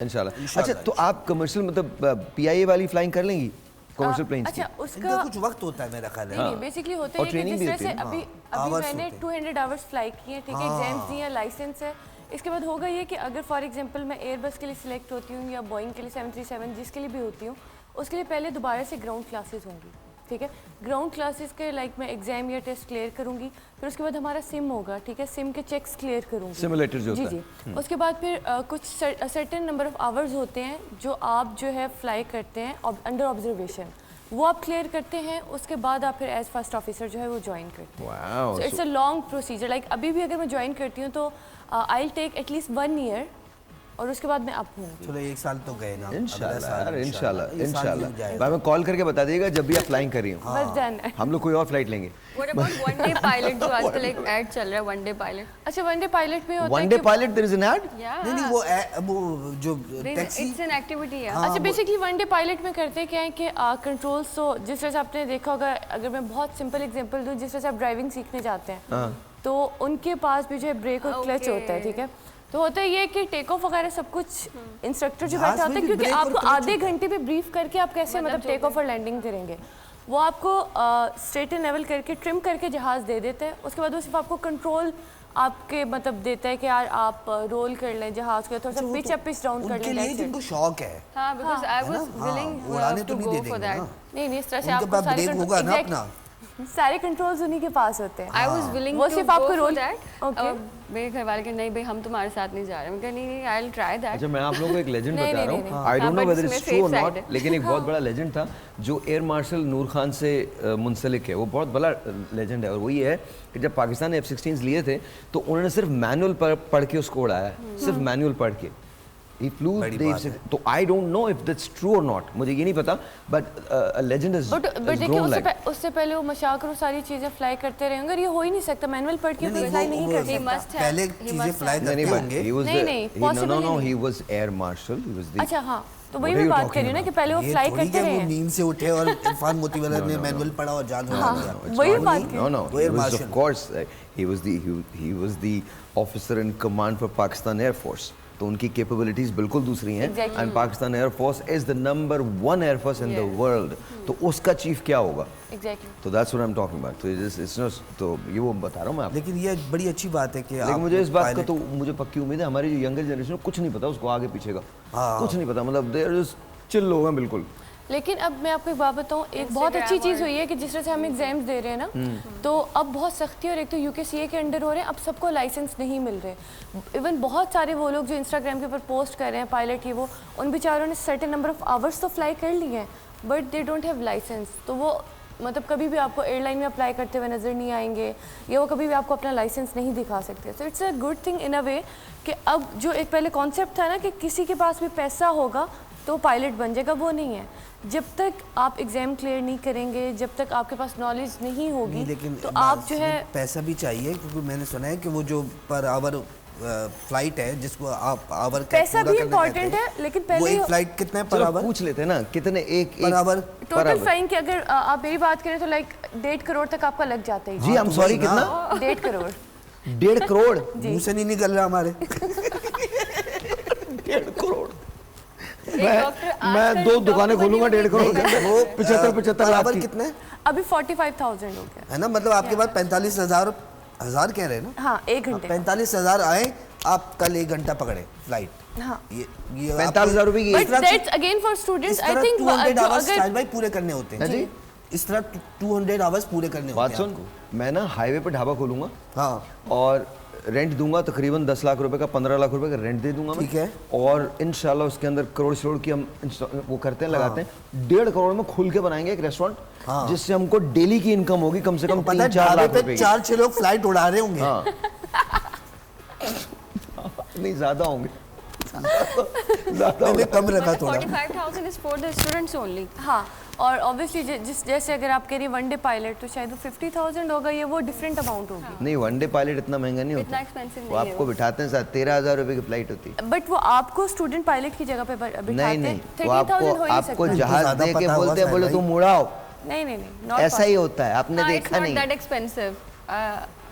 انشاءاللہ. اچھا تو آپ کمرشل مطلب پی آئی اے والی فلائنگ کر لیں گی کمرشل پلینز کی؟ اچھا اس کا کچھ وقت ہوتا ہے میرا خیال ہے. نہیں بیسکلی ہوتا ہے کہ جس طرح سے ابھی میں نے 200 آورس فلائی کیے ہیں, ٹھیک ہے, ایگزامس دیے ہیں, لائسنس ہے. اس کے بعد ہوگا یہ کہ اگر فار ایگزامپل میں ایئر بس کے لیے سلیکٹ ہوتی ہوں یا بوئنگ کے لیے 737 جس کے لیے بھی ہوتی ہوں, اس کے لیے پہلے دوبارہ سے گراؤنڈ کلاسز ہوں گی, ٹھیک ہے. گراؤنڈ کلاسز کے لائک میں ایگزام یا ٹیسٹ کلیئر کروں گی, پھر اس کے بعد ہمارا سم ہوگا, ٹھیک ہے, سم کے چیکس کلیئر کروں گی, سیمولیٹر جو جی ہوتا جی. اس کے بعد پھر کچھ سرٹن نمبر آف آورز ہوتے ہیں جو آپ جو ہے فلائی کرتے ہیں انڈر آبزرویشن, وہ آپ کلیئر کرتے ہیں. اس کے بعد آپ پھر ایز فرسٹ آفیسر جو ہے وہ جوائن کرتے ہیں. So it's a long procedure. Like ابھی بھی اگر میں جوائن کرتی ہوں تو I will take at least 1 year اور اس کے بعد میں اپ ہوں گی. چلو 1 سال تو گئے نا انشاءاللہ. میں کال کر کے بتا دیے گا جب بھی آپ فلائنگ کر رہی ہوں, بس ڈن. ہم لوگ کوئی اور فلائٹ لیں گے. What about one day pilot جو آج کل ایک ایڈ چل رہا ہے one day pilot؟ اچھا ون ڈے پائلٹ میں ہوتا ہے one day pilot there is an ad؟ نہیں وہ جو ٹیکسی It's an activity ہے. اچھا بیسکلی ون ڈے پائلٹ میں کرتے کیا ہے کہ کنٹرولس تو جس طرح سے آپ نے دیکھا ہوگا, اگر میں بہت سمپل اگزامپل دوں, جس طرح سے آپ ڈرائیونگ سیکھنے جاتے ہیں تو ان کے پاس بھی جو ہے بریک اور کلچ ہوتا ہے, ٹھیک ہے. تو ہوتا ہے یہ کہ ٹیک آف وغیرہ سب کچھ انسٹرکٹر جو بیٹھا ہوتا ہے, کیونکہ آپ کو آدھے گھنٹے پہ بریف کر کے آپ کیسے مطلب ٹیک آف اور لینڈنگ کریں گے, وہ آپ کو اسٹریٹ اینڈ لیول کر کے ٹرم کر کے جہاز دے دیتے ہیں. اس کے بعد وہ صرف آپ کو کنٹرول آپ کے مطلب دیتا ہے کہ یار آپ رول کر لیں جہاز کو, تھوڑا سا پچ اپ پچ ڈاؤن کر لیں. جن کو شوق ہے ہاں because I was willing to go for that. نہیں اس طرح سے آپ کو سارے کنٹرولز انہی کے پاس ہوتے ہیں. I was willing وہ to صرف آپ go کو for رول. that. میرے گھر والے کہ نہیں بھائی ہم تمہارے ساتھ نہیں جا رہے. میں کہا نہیں I'll try that. اچھا میں آپ لوگوں کو ایک لیجنڈ بتا رہا ہوں, I don't know whether it's true or not, لیکن ایک بہت بڑا لیجنڈ تھا جو ایئر مارشل نور خان سے منسلک ہے. وہ بہت بڑا لیجنڈ ہے اور وہ یہ ہے کہ جب پاکستان نے F-16s لیے تھے تو انہوں نے صرف مینول پڑھ کے اس کو اڑایا, صرف مینول پڑھ کے. He flew the F-16. تو I don't know if that's true or not, مجھے یہ نہیں پتا, but a legend has grown like. اس سے پہلے وہ مشاق اور ساری چیزیں فلائی کرتے رہے ہوں گے, یہ ہو ہی نہیں سکتا مینول پڑھ کے فلائی نہیں کر سکتا. پہلے چیزیں فلائی کرتے ہوں گے. No, he was air marshal. He was the. اچھا ہاں تو وہی میں بات کر رہی ہوں نا کہ پہلے وہ فلائی کرتے رہے ہیں. نیند سے اٹھے اور عرفان موتی والا نے مینول پڑھا اور جان چھوڑا دیا. وہی بات کر. No, of course he was the officer in command for Pakistan Air Force. تو ان کی کیپبلٹیز بالکل دوسری ہیں, and Pakistan air force is the number 1 air force in the world. تو اس کا چیف کیا ہوگا؟ تو that's what I am talking about. تو یہ وہ بتا رہا ہوں میں آپ کو. لیکن یہ بڑی اچھی بات ہے کہ لیکن مجھے اس بات کا تو مجھے پکی امید ہے ہماری جو ینگر جنریشن کو کچھ نہیں پتا, اس کو آگے پیچھے کا کچھ نہیں پتا, مطلب دے آر جسٹ چل لوگ ہیں بالکل. لیکن اب میں آپ کو ایک بات بتاؤں, ایک بہت اچھی چیز ہوئی ہے کہ جس طرح سے ہم ایگزامس دے رہے ہیں نا, تو اب بہت سختی, اور ایک تو یو کے سی اے کے انڈر ہو رہے ہیں, اب سب کو لائسنس نہیں مل رہے. ایون بہت سارے وہ لوگ جو انسٹاگرام کے اوپر پوسٹ کر رہے ہیں پائلٹ یہ وہ, ان بیچاروں نے سرٹن نمبر آف آورس تو فلائی کر لی ہیں but they don't have license. تو وہ مطلب کبھی بھی آپ کو ایئر لائن میں اپلائی کرتے ہوئے نظر نہیں آئیں گے, یا وہ کبھی بھی آپ کو اپنا لائسنس نہیں دکھا سکتے. So it's a good thing in a way کہ اب جو ایک پہلے کانسیپٹ تھا نا کہ کسی کے پاس بھی پیسہ ہوگا تو پائلٹ بن جائے گا, وہ نہیں ہے. جب تک آپ ایگزام کلیئر نہیں کریں گے, جب تک آپ کے پاس نالج نہیں ہوگی, تو آپ جو ہے پیسہ بھی چاہیے, کیونکہ میں نے سنا ہے کہ وہ جو پر آور فلائٹ ہے جس کو آپ آور پیسہ بھی امپورٹنٹ ہے, لیکن پہلے وہ ایک فلائٹ کتنا ہے پر آور پوچھ لیتے ہیں نا کتنے ایک پر آور ٹوٹل فلائنگ کی اگر آپ میری بات کریں تو لائک 1.5 کروڑ تک آپ کا لگ جاتا ہے. جی I'm sorry کتنا 1.5 کروڑ 1.5 کروڑ منہ سے نہیں نکل رہا ہمارے. 1.5 کروڑ میں 2 دکانیں کھولوں گا 1.5 کروڑ کے اندر. وہ 75 لاکھ کی کتنا ہے ابھی 45,000 ہو گیا ہے نا, مطلب آپ کے پاس 45,000 کہہ رہے ہیں نا. ہاں 1 گھنٹے 45,000 آئے, آپ کل 1 گھنٹہ پکڑے فلائٹ. ہاں یہ 45,000 روپے کی but that's again for students. I think 200 hours شاید بھائی پورے کرنے ہوتے ہیں جی, اس طرح 200 آورس پورے کرنے ہوتے ہیں. بات سن, میں نا ہائی وے پہ ڈھابا کھولوں گا, ہاں, اور رینٹ دوں گا تقریباً 10 لاکھ روپے کا, 15 لاکھ روپے کا رینٹ دے دوں گا میں, ٹھیک ہے, اور انشاءاللہ اس کے اندر کروڑ کی ہم وہ کرتے ہیں لگاتے ہیں. 1.5 کروڑ میں کھول کے بنائیں گے ایک ریسٹورینٹ, جس سے ہم کو ڈیلی کی انکم ہوگی کم سے کم 3-4 لاکھ روپے کی. 4-6 لوگ فلائٹ اڑا رہے ہوں گے. نہیں زیادہ ہوں گے, کم رکھا تھوڑا. 45,000 is for the students only. ہاں, اور اوبیسلی جیسے اگر آپ کہہ رہی ہیں ون ڈے پائلٹ تو شاید وہ 50,000 ہوگا, یہ وہ ڈفرینٹ اماؤنٹ ہوگی. نہیں ون ڈے پائلٹ اتنا مہنگا نہیں ہوتا, وہ آپ کو بٹھاتے ہیں ساتھ 13,000 روپے کی فلائٹ ہوتی ہے. بٹ وہ آپ کو اسٹوڈنٹ پائلٹ کی جگہ پہ بٹھاتے ہیں. نہیں وہ آپ کو جہاز دے کے بولتے ہیں بولے تم اڑاؤ, نہیں ایسا ہی ہوتا ہے, آپ نے دیکھا نہیں. That expensive.